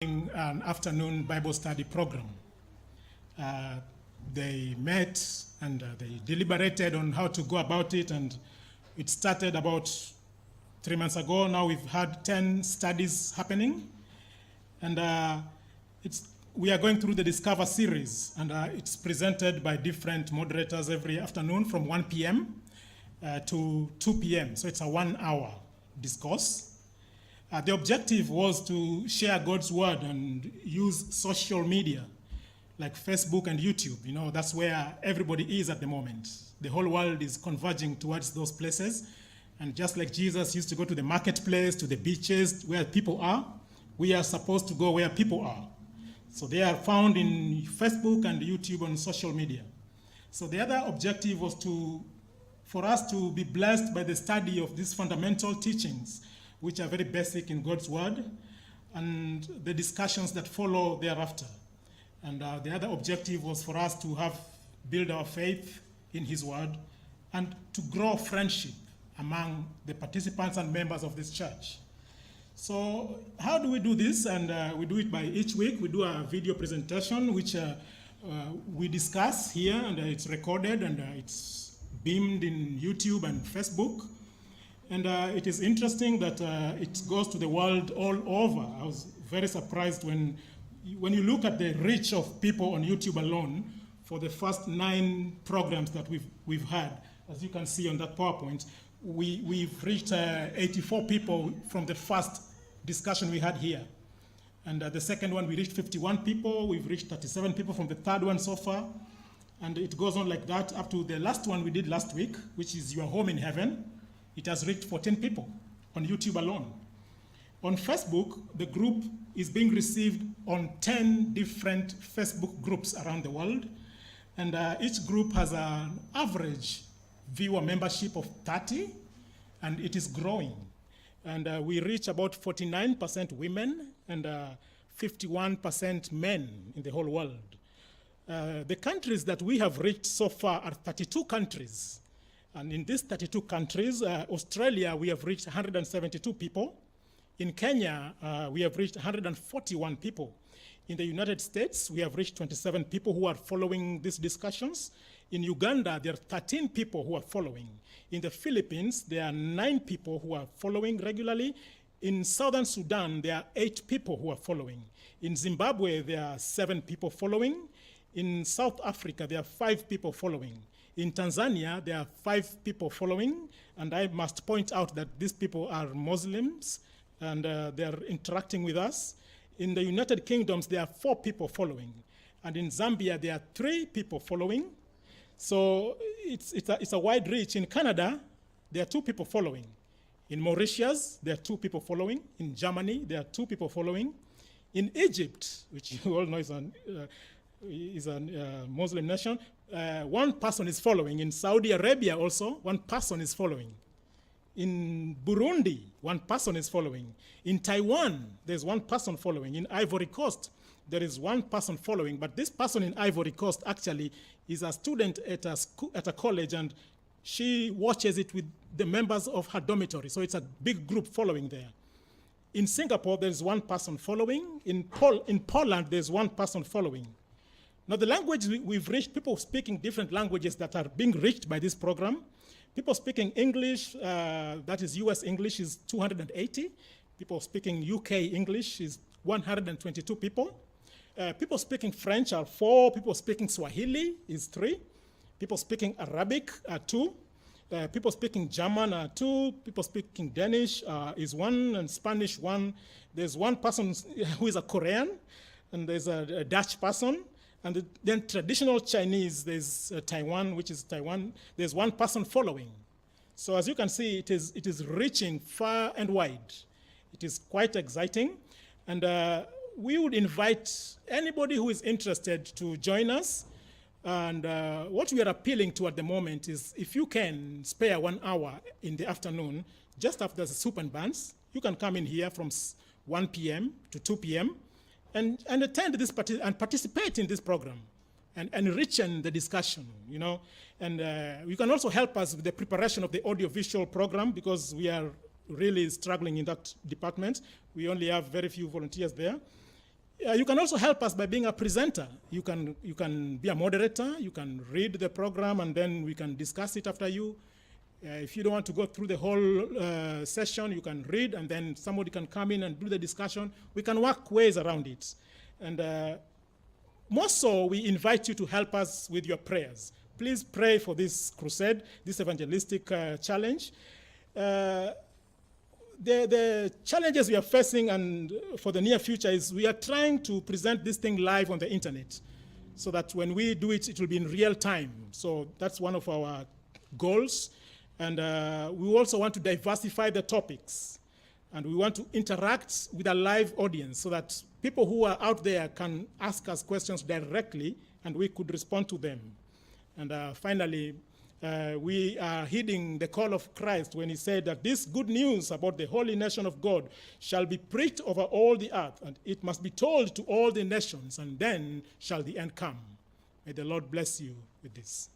an afternoon Bible study program. They met and they deliberated on how to go about it, and it started about 3 months ago. Now we've had 10 studies happening, and we are going through the Discover series, and it's presented by different moderators every afternoon from 1 p.m. To 2 p.m. So it's a 1-hour discourse. The objective was to share God's word and use social media like Facebook and YouTube. You know, that's where everybody is at the moment. The whole world is converging towards those places. And just like Jesus used to go to the marketplace, to the beaches, where people are, we are supposed to go where people are. So they are found in Facebook and YouTube on social media. So the other objective was for us to be blessed by the study of these fundamental teachings, which are very basic in God's word, and the discussions that follow thereafter. And the other objective was for us to build our faith in his word and to grow friendship among the participants and members of this church. So how do we do this? And we do it by each week. We do a video presentation, which we discuss here, and it's recorded, and it's beamed in YouTube and Facebook. And it is interesting that it goes to the world all over. I was very surprised when you look at the reach of people on YouTube alone for the first 9 programs that we've had. As you can see on that PowerPoint, we've reached 84 people from the first discussion we had here. And the second one, we reached 51 people. We've reached 37 people from the third one so far. And it goes on like that up to the last one we did last week, which is Your Home in Heaven. It has reached 14 people on YouTube alone. On Facebook, the group is being received on 10 different Facebook groups around the world. And each group has an average viewer membership of 30, and it is growing. And we reach about 49% women and 51% men in the whole world. The countries that we have reached so far are 32 countries. And in these 32 countries, Australia, we have reached 172 people. In Kenya, we have reached 141 people. In the United States, we have reached 27 people who are following these discussions. In Uganda, there are 13 people who are following. In the Philippines, there are 9 people who are following regularly. In Southern Sudan, there are 8 people who are following. In Zimbabwe, there are 7 people following. In South Africa, there are 5 people following. In Tanzania, there are 5 people following, and I must point out that these people are Muslims, and they're interacting with us. In the United Kingdom, there are 4 people following, and in Zambia, there are 3 people following. So it's a wide reach. In Canada, there are 2 people following. In Mauritius, there are 2 people following. In Germany, there are 2 people following. In Egypt, which you all know is a Muslim nation, 1 person is following. In Saudi Arabia also, 1 person is following. In Burundi, 1 person is following. In Taiwan, there's 1 person following. In Ivory Coast, there is 1 person following. But this person in Ivory Coast actually is a student at a college, and she watches it with the members of her dormitory. So it's a big group following there. In Singapore, there's 1 person following. In Poland, there's 1 person following. Now, the language we've reached, people speaking different languages that are being reached by this program. People speaking English, that is US English, is 280. People speaking UK English is 122 people. People speaking French are 4. People speaking Swahili is 3. People speaking Arabic are 2. People speaking German are 2. People speaking Danish is 1, and Spanish 1. There's 1 person who is a Korean, and there's a Dutch person. And then traditional Chinese, there's Taiwan, which is Taiwan. There's 1 person following. So as you can see, it is reaching far and wide. It is quite exciting. And we would invite anybody who is interested to join us. And what we are appealing to at the moment is if you can spare 1 hour in the afternoon, just after the soup and buns, you can come in here from 1 p.m. to 2 p.m. and attend this and participate in this program and enrichen the discussion, you know. And you can also help us with the preparation of the audiovisual program, because we are really struggling in that department. We only have very few volunteers there. You can also help us by being a presenter. You can be a moderator. You can read the program, and then we can discuss it after you. If you don't want to go through the whole session, you can read, and then somebody can come in and do the discussion. We can work ways around it. And more so, we invite you to help us with your prayers. Please pray for this crusade, this evangelistic challenge. The challenges we are facing and for the near future is we are trying to present this thing live on the internet so that when we do it, it will be in real time. So that's one of our goals. And we also want to diversify the topics. And we want to interact with a live audience so that people who are out there can ask us questions directly and we could respond to them. And finally, we are heeding the call of Christ when he said that this good news about the holy nation of God shall be preached over all the earth, and it must be told to all the nations, and then shall the end come. May the Lord bless you with this.